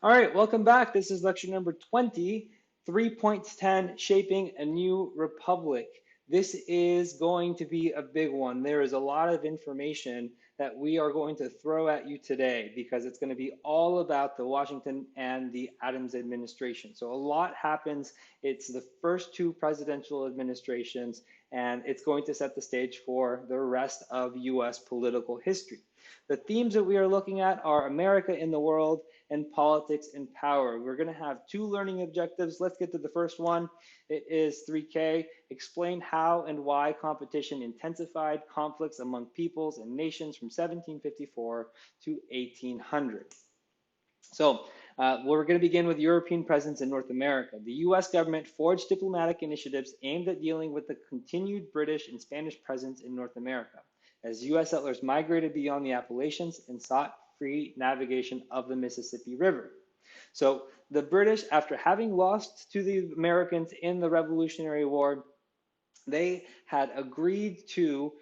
All right, welcome back. This is lecture number 20, 3.10, Shaping a New Republic. This is going to be a big one. There is a lot of information that we are going to throw at you today because it's going to be all about the Washington and the Adams administration. So a lot happens. It's the first two presidential administrations, and it's going to set the stage for the rest of US political history. The themes that we are looking at are America in the world and politics and power. We're going to have two learning objectives. Let's get to the first one. It is 3K. Explain how and why competition intensified conflicts among peoples and nations from 1754 to 1800. So we're going to begin with European presence in North America. The U.S. government forged diplomatic initiatives aimed at dealing with the continued British and Spanish presence in North America, as U.S. settlers migrated beyond the Appalachians and sought free navigation of the Mississippi River. So the British, after having lost to the Americans in the Revolutionary War, they had agreed to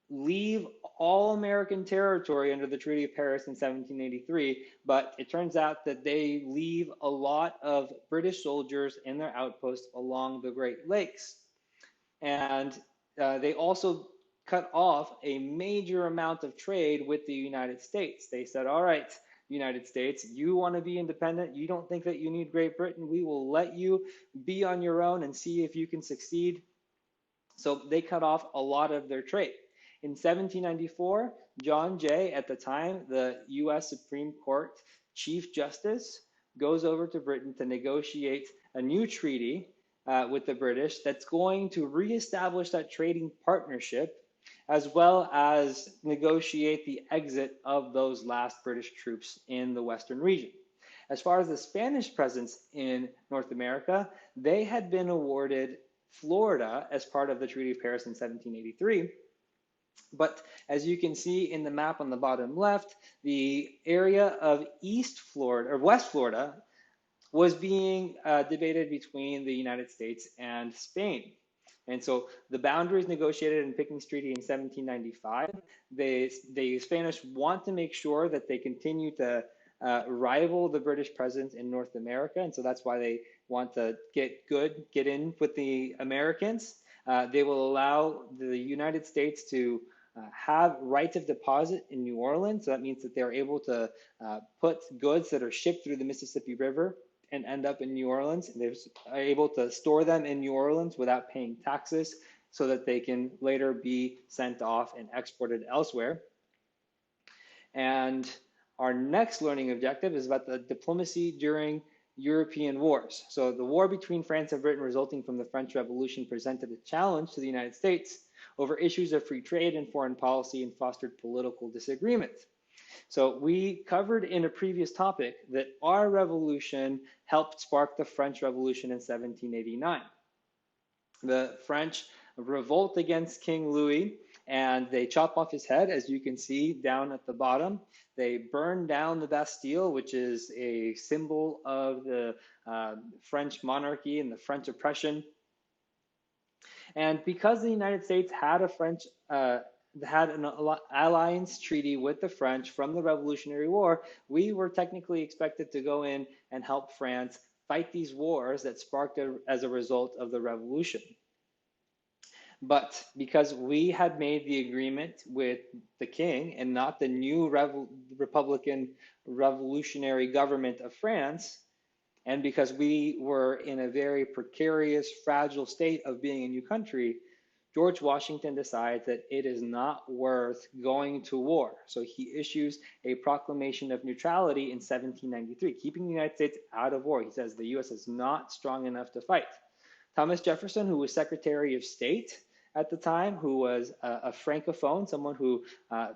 leave all American territory under the Treaty of Paris in 1783, but it turns out that they leave a lot of British soldiers in their outposts along the Great Lakes. And they also cut off a major amount of trade with the United States. They said, all right, United States, you want to be independent, you don't think that you need Great Britain, we will let you be on your own and see if you can succeed. So they cut off a lot of their trade. In 1794, John Jay, at the time the US Supreme Court Chief Justice, goes over to Britain to negotiate a new treaty with the British that's going to reestablish that trading partnership, as well as negotiate the exit of those last British troops in the Western region. As far as the Spanish presence in North America, they had been awarded Florida as part of the Treaty of Paris in 1783. But as you can see in the map on the bottom left, the area of East Florida or West Florida was being debated between the United States and Spain. And so the boundaries negotiated in Pickens Treaty in 1795, the Spanish want to make sure that they continue to rival the British presence in North America. And so that's why they want to get in with the Americans. They will allow the United States to have right of deposit in New Orleans. So that means that they're able to put goods that are shipped through the Mississippi River and end up in New Orleans. And they're able to store them in New Orleans without paying taxes so that they can later be sent off and exported elsewhere. And our next learning objective is about the diplomacy during European wars. So the war between France and Britain resulting from the French Revolution presented a challenge to the United States over issues of free trade and foreign policy and fostered political disagreement. So we covered in a previous topic that our revolution helped spark the French Revolution in 1789. The French revolt against King Louis, and they chop off his head, as you can see down at the bottom. They burn down the Bastille, which is a symbol of the French monarchy and the French oppression. And because the United States had an alliance treaty with the French from the Revolutionary War, we were technically expected to go in and help France fight these wars that sparked as a result of the revolution. But because we had made the agreement with the king and not the new Republican revolutionary government of France, and because we were in a very precarious, fragile state of being a new country, George Washington decides that it is not worth going to war. So he issues a proclamation of neutrality in 1793, keeping the United States out of war. He says the US is not strong enough to fight. Thomas Jefferson, who was Secretary of State at the time, who was a Francophone, someone who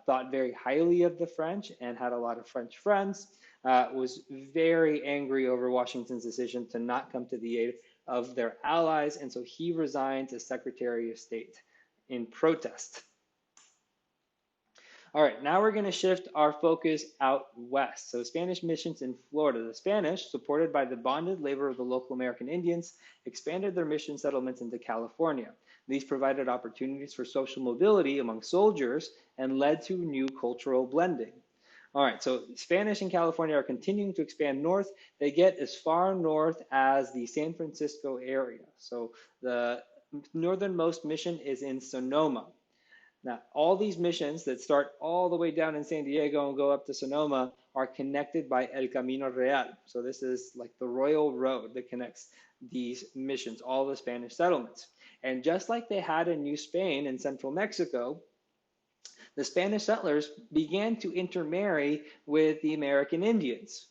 thought very highly of the French and had a lot of French friends, was very angry over Washington's decision to not come to the aid of their allies, and so he resigns as Secretary of State in protest. All right, now we're going to shift our focus out west. So Spanish missions in Florida. The Spanish, supported by the bonded labor of the local American Indians, expanded their mission settlements into California. These provided opportunities for social mobility among soldiers and led to new cultural blending. All right, so Spanish in California are continuing to expand north. They get as far north as the San Francisco area. So the northernmost mission is in Sonoma. Now, all these missions that start all the way down in San Diego and go up to Sonoma are connected by El Camino Real. So this is like the royal road that connects these missions, all the Spanish settlements. And just like they had in New Spain in central Mexico, the Spanish settlers began to intermarry with the American Indians.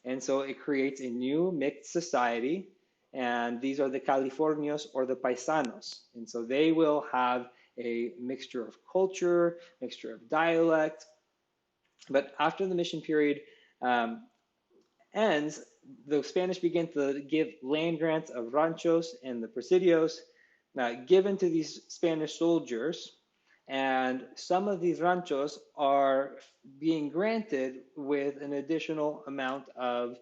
And so it creates a new mixed society. And these are the Californios or the Paisanos. And so they will have a mixture of culture, mixture of dialect. But after the mission period um, ends, the Spanish begin to give land grants of ranchos and the presidios given to these Spanish soldiers. And some of these ranchos are being granted with an additional amount of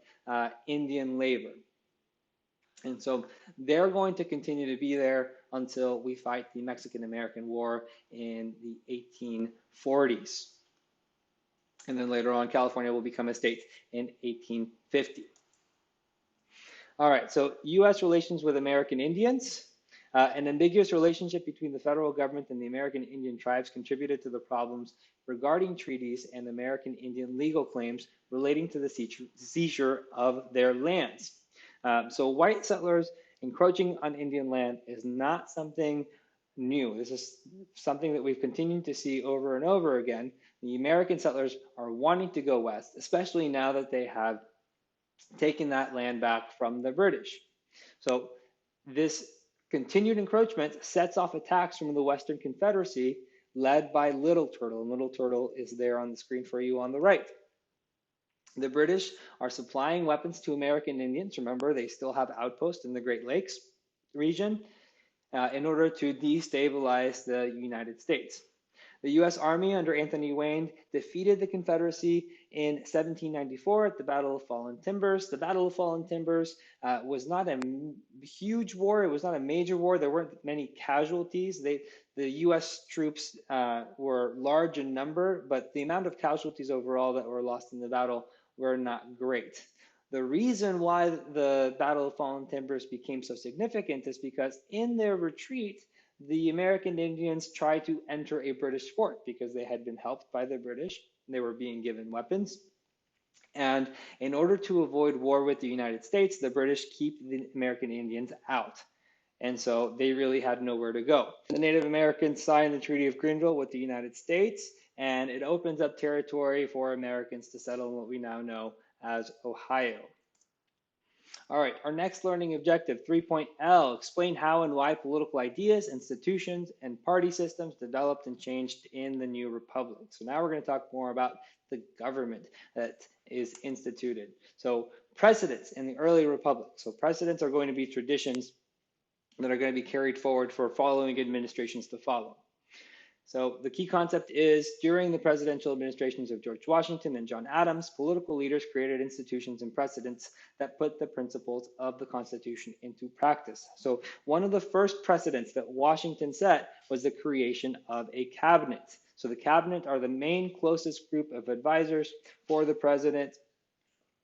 Indian labor. And so they're going to continue to be there until we fight the Mexican-American War in the 1840s. And then later on, California will become a state in 1850. All right, so U.S. relations with American Indians. An ambiguous relationship between the federal government and the American Indian tribes contributed to the problems regarding treaties and American Indian legal claims relating to the seizure of their lands. So white settlers encroaching on Indian land is not something new. This is something that we've continued to see over and over again. The American settlers are wanting to go west, especially now that they have taken that land back from the British. So this continued encroachment sets off attacks from the Western Confederacy led by Little Turtle. And Little Turtle is there on the screen for you on the right. The British are supplying weapons to American Indians. Remember, they still have outposts in the Great Lakes region in order to destabilize the United States. The U.S. Army under Anthony Wayne defeated the Confederacy in 1794 at the Battle of Fallen Timbers. The Battle of Fallen Timbers was not a huge war. It was not a major war. There weren't many casualties. The U.S. troops were large in number, but the amount of casualties overall that were lost in the battle were not great. The reason why the Battle of Fallen Timbers became so significant is because in their retreat, the American Indians tried to enter a British fort because they had been helped by the British. They were being given weapons. And in order to avoid war with the United States, the British keep the American Indians out. And so they really had nowhere to go. The Native Americans signed the Treaty of Greenville with the United States, and it opens up territory for Americans to settle in what we now know as Ohio. All right, our next learning objective, 3.L, explain how and why political ideas, institutions, and party systems developed and changed in the new republic. So now we're going to talk more about the government that is instituted. So precedents in the early republic. So precedents are going to be traditions that are going to be carried forward for following administrations to follow. So the key concept is during the presidential administrations of George Washington and John Adams, political leaders created institutions and precedents that put the principles of the Constitution into practice. So one of the first precedents that Washington set was the creation of a cabinet. So the cabinet are the main closest group of advisors for the president.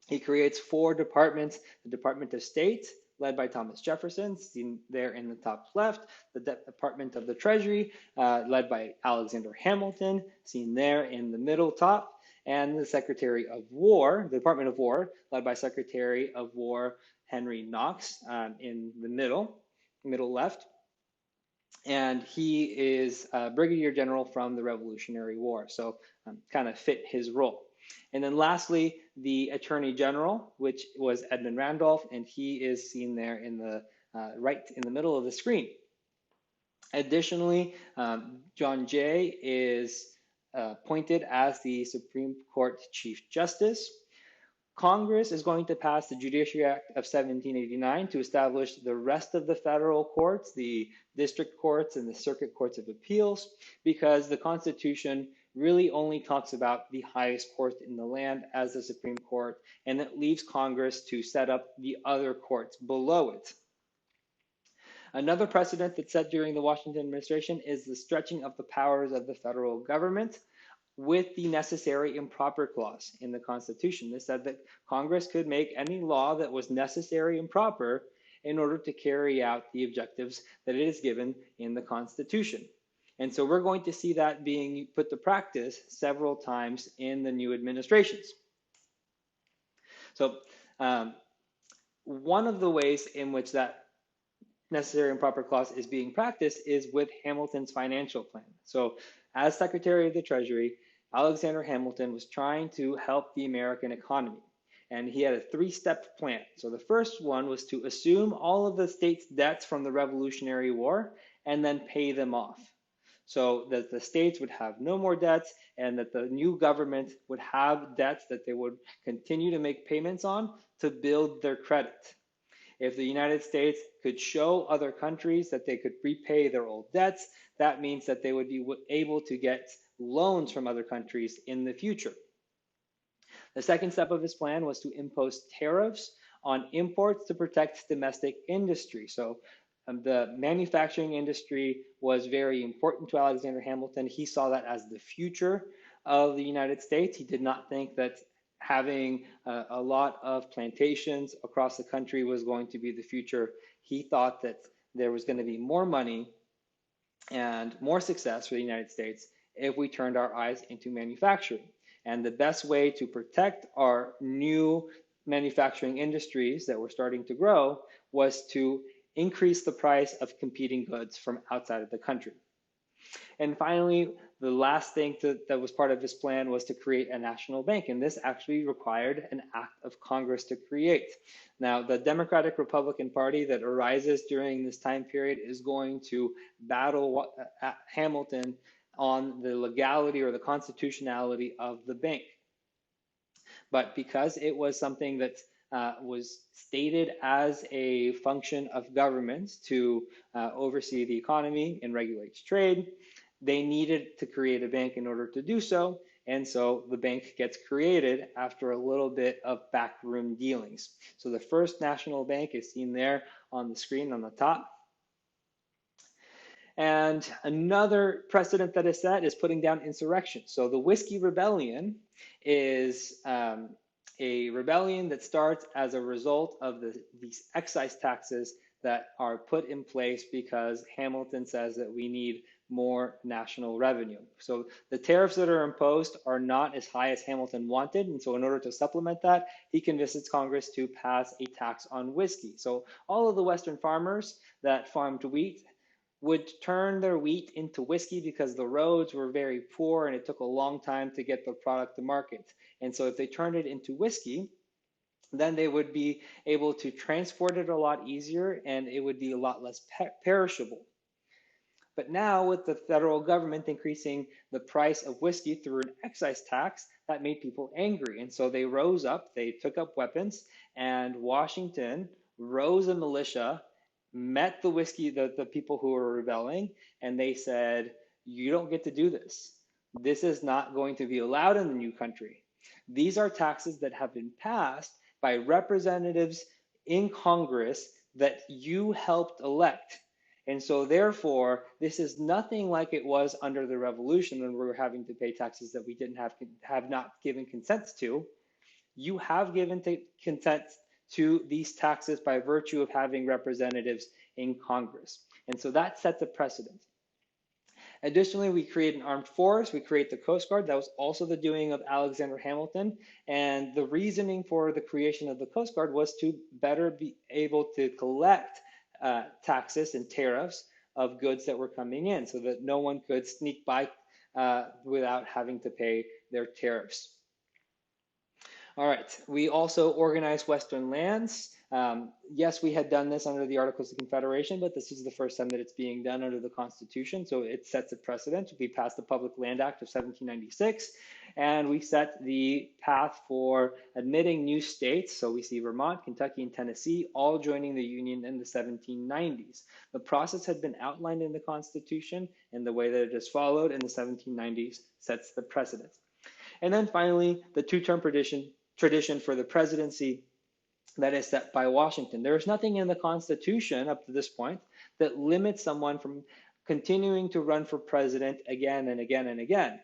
He creates 4 departments: the Department of State, led by Thomas Jefferson, seen there in the top left, the Department of the Treasury, led by Alexander Hamilton, seen there in the middle top, and the Secretary of War, the Department of War, led by Secretary of War Henry Knox, in the middle left. And he is a Brigadier General from the Revolutionary War, so kind of fit his role. And then lastly, the Attorney General, which was Edmund Randolph, and he is seen there in the right in the middle of the screen. Additionally, John Jay is appointed as the Supreme Court Chief Justice. Congress is going to pass the Judiciary Act of 1789 to establish the rest of the federal courts, the district courts and the circuit courts of appeals, because the Constitution really only talks about the highest court in the land as the Supreme Court, and it leaves Congress to set up the other courts below it. Another precedent that's set during the Washington administration is the stretching of the powers of the federal government. with the necessary and proper clause in the Constitution. This said that Congress could make any law that was necessary and proper in order to carry out the objectives that it is given in the Constitution. And so we're going to see that being put to practice several times in the new administrations. So one of the ways in which that necessary and proper clause is being practiced is with Hamilton's financial plan. So as Secretary of the Treasury, Alexander Hamilton was trying to help the American economy. And he had a three-step plan. So the first one was to assume all of the state's debts from the Revolutionary War and then pay them off, so that the states would have no more debts and that the new government would have debts that they would continue to make payments on to build their credit. If the United States could show other countries that they could repay their old debts, that means that they would be able to get loans from other countries in the future. The second step of his plan was to impose tariffs on imports to protect domestic industry. So the manufacturing industry was very important to Alexander Hamilton. He saw that as the future of the United States. He did not think that having a lot of plantations across the country was going to be the future. He thought that there was going to be more money and more success for the United States if we turned our eyes into manufacturing. And the best way to protect our new manufacturing industries that were starting to grow was to increase the price of competing goods from outside of the country. And finally, the last thing that was part of his plan was to create a national bank. And this actually required an act of Congress to create. Now, the Democratic Republican Party that arises during this time period is going to battle Hamilton on the legality or the constitutionality of the bank. But because it was something that was stated as a function of government to oversee the economy and regulate trade, they needed to create a bank in order to do so. And so the bank gets created after a little bit of backroom dealings. So the first national bank is seen there on the screen on the top. And another precedent that is set is putting down insurrection. So the Whiskey Rebellion is a rebellion that starts as a result of these excise taxes that are put in place because Hamilton says that we need more national revenue. So the tariffs that are imposed are not as high as Hamilton wanted. And so in order to supplement that, he convinces Congress to pass a tax on whiskey. So all of the Western farmers that farmed wheat would turn their wheat into whiskey because the roads were very poor and it took a long time to get the product to market. And so if they turned it into whiskey, then they would be able to transport it a lot easier and it would be a lot less perishable. But now with the federal government increasing the price of whiskey through an excise tax, that made people angry. And so they rose up, they took up weapons, and Washington rose a militia, met the people who were rebelling, and they said, you don't get to do this. This is not going to be allowed in the new country. These are taxes that have been passed by representatives in Congress that you helped elect. And so therefore, this is nothing like it was under the Revolution when we were having to pay taxes that we didn't have not given consent to. You have given consent to these taxes by virtue of having representatives in Congress. And so that sets a precedent. Additionally, we create an armed force, we create the Coast Guard. That was also the doing of Alexander Hamilton. And the reasoning for the creation of the Coast Guard was to better be able to collect taxes and tariffs of goods that were coming in so that no one could sneak by without having to pay their tariffs. All right, we also organized Western lands. Yes, we had done this under the Articles of Confederation, but this is the first time that it's being done under the Constitution, so it sets a precedent. We passed the Public Land Act of 1796, and we set the path for admitting new states. So we see Vermont, Kentucky, and Tennessee all joining the Union in the 1790s. The process had been outlined in the Constitution, and the way that it is followed in the 1790s sets the precedent. And then finally, the two-term tradition for the presidency that is set by Washington. There is nothing in the Constitution up to this point that limits someone from continuing to run for president again and again and again.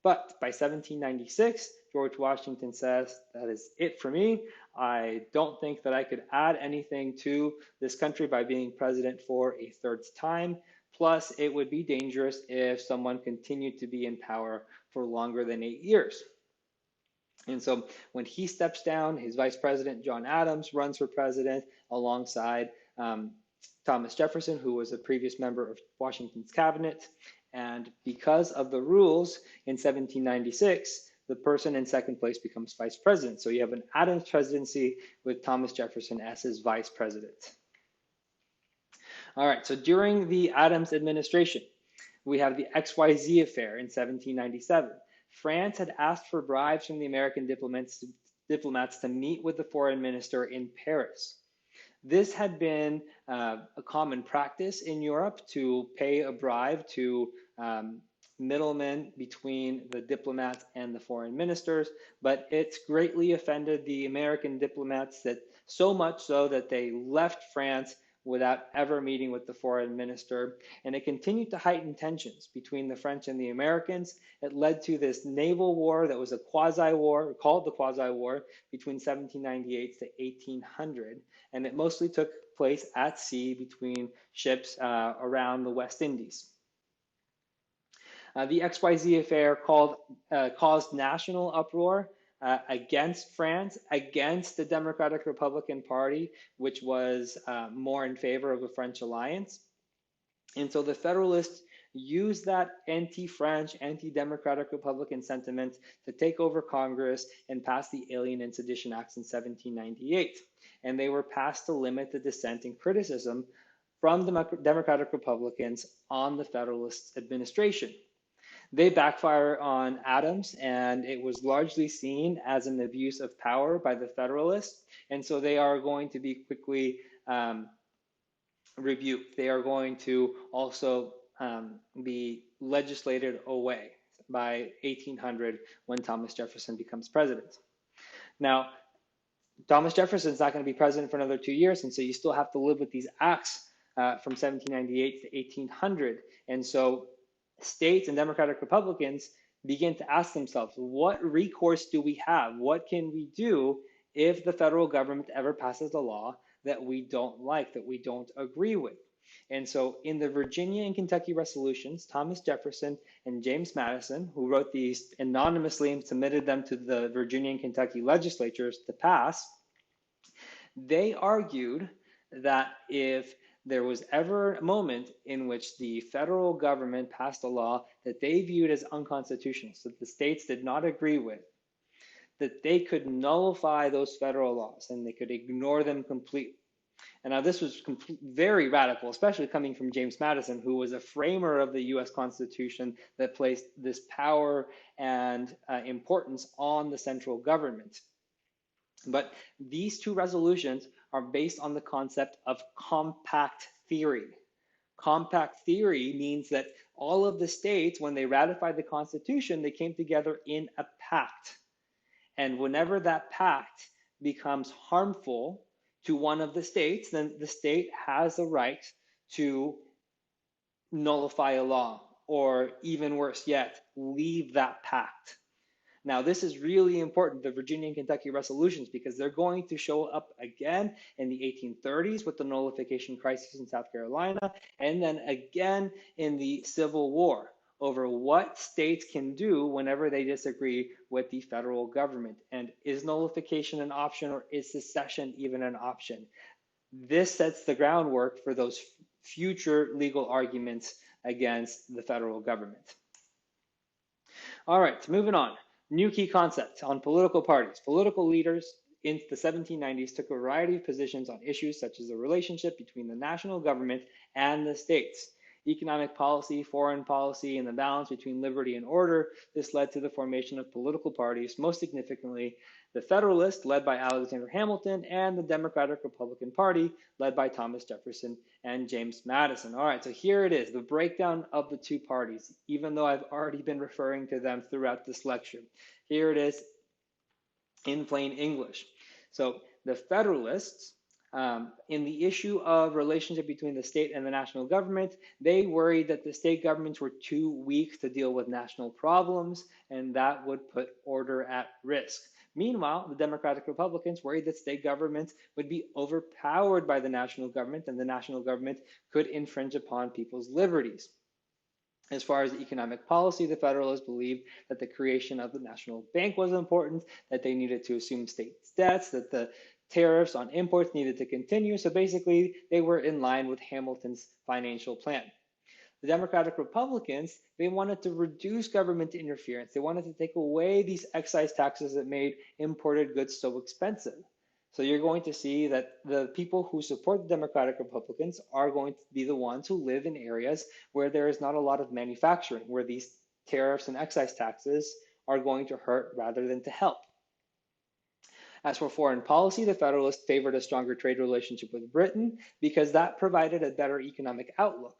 But by 1796, George Washington says, that is it for me. I don't think that I could add anything to this country by being president for a third time. Plus, it would be dangerous if someone continued to be in power for longer than 8 years. And so when he steps down, his vice president, John Adams, runs for president alongside Thomas Jefferson, who was a previous member of Washington's cabinet. And because of the rules in 1796, the person in second place becomes vice president. So you have an Adams presidency with Thomas Jefferson as his vice president. All right, so during the Adams administration, we have the XYZ affair in 1797. France had asked for bribes from the American diplomats to meet with the foreign minister in Paris. This had been a common practice in Europe to pay a bribe to middlemen between the diplomats and the foreign ministers, but it's greatly offended the American diplomats, that so much so that they left France without ever meeting with the foreign minister. And it continued to heighten tensions between the French and the Americans. It led to this naval war that was a quasi-war, called the quasi-war, between 1798 to 1800. And it mostly took place at sea between ships around the West Indies. The XYZ affair caused national uproar against France, against the Democratic Republican Party, which was more in favor of a French alliance. And so the Federalists used that anti-French, anti-Democratic Republican sentiment to take over Congress and pass the Alien and Sedition Acts in 1798. And they were passed to limit the dissent and criticism from the Democratic Republicans on the Federalist administration. They backfire on Adams, and it was largely seen as an abuse of power by the Federalists. And so they are going to be quickly rebuked. They are going to also be legislated away by 1800 when Thomas Jefferson becomes president. Now, Thomas Jefferson is not going to be president for another 2 years, and so you still have to live with these acts from 1798 to 1800. And so states and Democratic Republicans begin to ask themselves, what recourse do we have? What can we do if the federal government ever passes a law that we don't like, that we don't agree with? And so in the Virginia and Kentucky resolutions, Thomas Jefferson and James Madison, who wrote these anonymously and submitted them to the Virginia and Kentucky legislatures to pass, they argued that if there was ever a moment in which the federal government passed a law that they viewed as unconstitutional, so that the states did not agree with, that they could nullify those federal laws and they could ignore them completely. And now this was very radical, especially coming from James Madison, who was a framer of the US Constitution that placed this power and importance on the central government. But these two resolutions are based on the concept of compact theory. Compact theory means that all of the states, when they ratified the Constitution, they came together in a pact. And whenever that pact becomes harmful to one of the states, then the state has a right to nullify a law, or even worse yet, leave that pact. Now, this is really important, the Virginia and Kentucky resolutions, because they're going to show up again in the 1830s with the nullification crisis in South Carolina, and then again in the Civil War over what states can do whenever they disagree with the federal government. And is nullification an option, or is secession even an option? This sets the groundwork for those future legal arguments against the federal government. All right, moving on. New key concept on political parties. Political leaders in the 1790s took a variety of positions on issues such as the relationship between the national government and the states, economic policy, foreign policy, and the balance between liberty and order. This led to the formation of political parties, most significantly the Federalist, led by Alexander Hamilton, and the Democratic Republican Party, led by Thomas Jefferson and James Madison. All right, so here it is, the breakdown of the two parties, even though I've already been referring to them throughout this lecture. Here it is in plain English. So the Federalists In the issue of relationship between the state and the national government, they worried that the state governments were too weak to deal with national problems, and that would put order at risk. Meanwhile, the Democratic Republicans worried that state governments would be overpowered by the national government, and the national government could infringe upon people's liberties. As far as economic policy, the Federalists believed that the creation of the national bank was important, that they needed to assume states' debts, that the tariffs on imports needed to continue. So basically, they were in line with Hamilton's financial plan. The Democratic Republicans, they wanted to reduce government interference. They wanted to take away these excise taxes that made imported goods so expensive. So you're going to see that the people who support the Democratic Republicans are going to be the ones who live in areas where there is not a lot of manufacturing, where these tariffs and excise taxes are going to hurt rather than to help. As for foreign policy, the Federalists favored a stronger trade relationship with Britain because that provided a better economic outlook.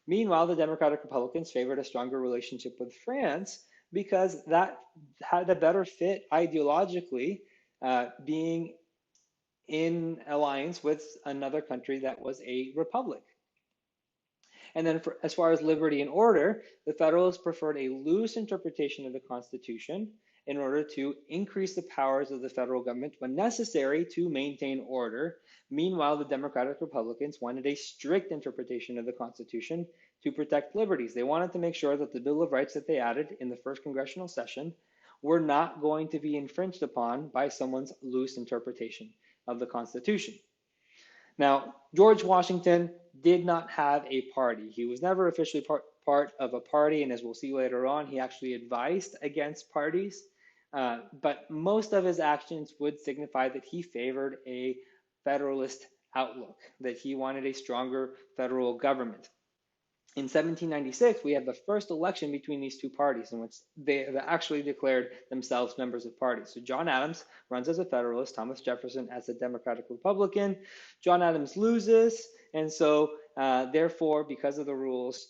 Meanwhile, the Democratic Republicans favored a stronger relationship with France because that had a better fit ideologically, being in alliance with another country that was a republic. And then as far as liberty and order, the Federalists preferred a loose interpretation of the Constitution in order to increase the powers of the federal government when necessary to maintain order. Meanwhile, the Democratic Republicans wanted a strict interpretation of the Constitution to protect liberties. They wanted to make sure that the Bill of Rights that they added in the first congressional session were not going to be infringed upon by someone's loose interpretation of the Constitution. Now, George Washington did not have a party. He was never officially part of a party, and as we'll see later on, he actually advised against parties. But most of his actions would signify that he favored a federalist outlook, that he wanted a stronger federal government. In 1796, we have the first election between these two parties in which they have actually declared themselves members of parties. So John Adams runs as a Federalist, Thomas Jefferson as a Democratic Republican. John Adams therefore, because of the rules,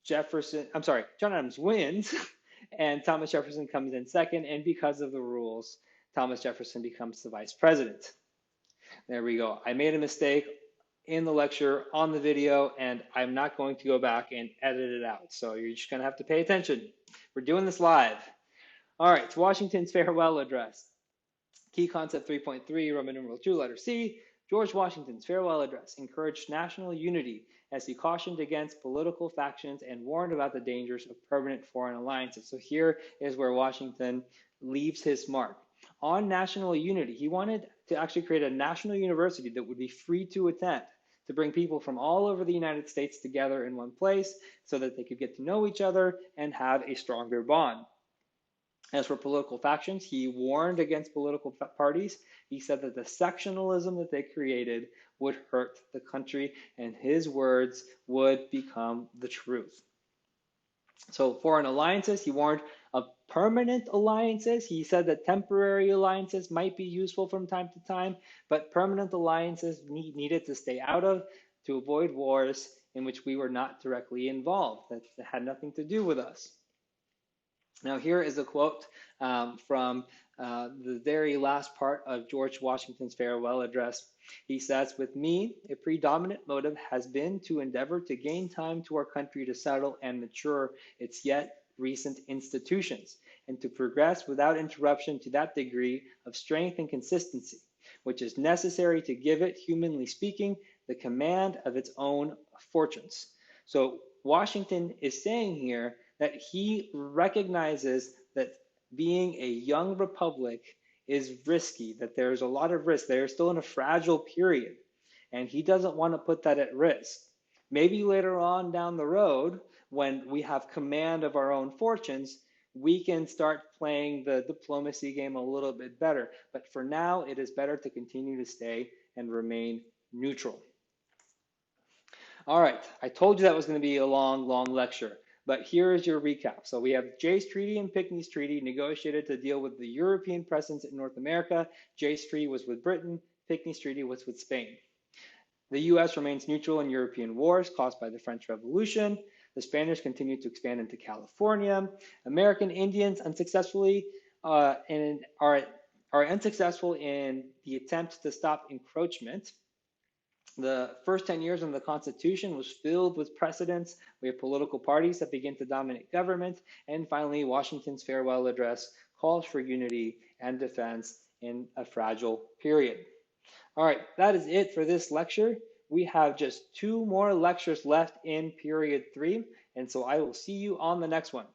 John Adams wins, and Thomas Jefferson comes in second, and because of the rules, Thomas Jefferson becomes the vice president. There we go. I made a mistake in the lecture on the video, and I'm not going to go back and edit it out. So you're just going to have to pay attention. We're doing this live. All right, it's Washington's farewell address. Key concept 3.3, Roman numeral 2, letter C. George Washington's farewell address encouraged national unity as he cautioned against political factions and warned about the dangers of permanent foreign alliances. So here is where Washington leaves his mark. On national unity, he wanted to actually create a national university that would be free to attend, to bring people from all over the United States together in one place so that they could get to know each other and have a stronger bond. As for political factions, he warned against political parties. He said that the sectionalism that they created would hurt the country, and his words would become the truth. So foreign alliances, he warned of permanent alliances. He said that temporary alliances might be useful from time to time, but permanent alliances needed to stay out of to avoid wars in which we were not directly involved, that had nothing to do with us. Now here is a quote from the very last part of George Washington's farewell address. He says, "With me, a predominant motive has been to endeavor to gain time to our country to settle and mature its yet recent institutions, and to progress without interruption to that degree of strength and consistency, which is necessary to give it, humanly speaking, the command of its own fortunes." So Washington is saying here that he recognizes that being a young republic is risky, that there's a lot of risk. They're still in a fragile period, and he doesn't want to put that at risk. Maybe later on down the road, when we have command of our own fortunes, we can start playing the diplomacy game a little bit better. But for now, it is better to continue to stay and remain neutral. All right, I told you that was going to be a long lecture. But here is your recap. So we have Jay's Treaty and Pinckney's Treaty negotiated to deal with the European presence in North America. Jay's Treaty was with Britain. Pinckney's Treaty was with Spain. The U.S. remains neutral in European wars caused by the French Revolution. The Spaniards continue to expand into California. American Indians unsuccessfully are unsuccessful in the attempt to stop encroachment. The first 10 years of the Constitution was filled with precedents. We have political parties that begin to dominate government. And finally, Washington's farewell address calls for unity and defense in a fragile period. All right, that is it for this lecture. We have just 2 more lectures left in period 3, and so I will see you on the next one.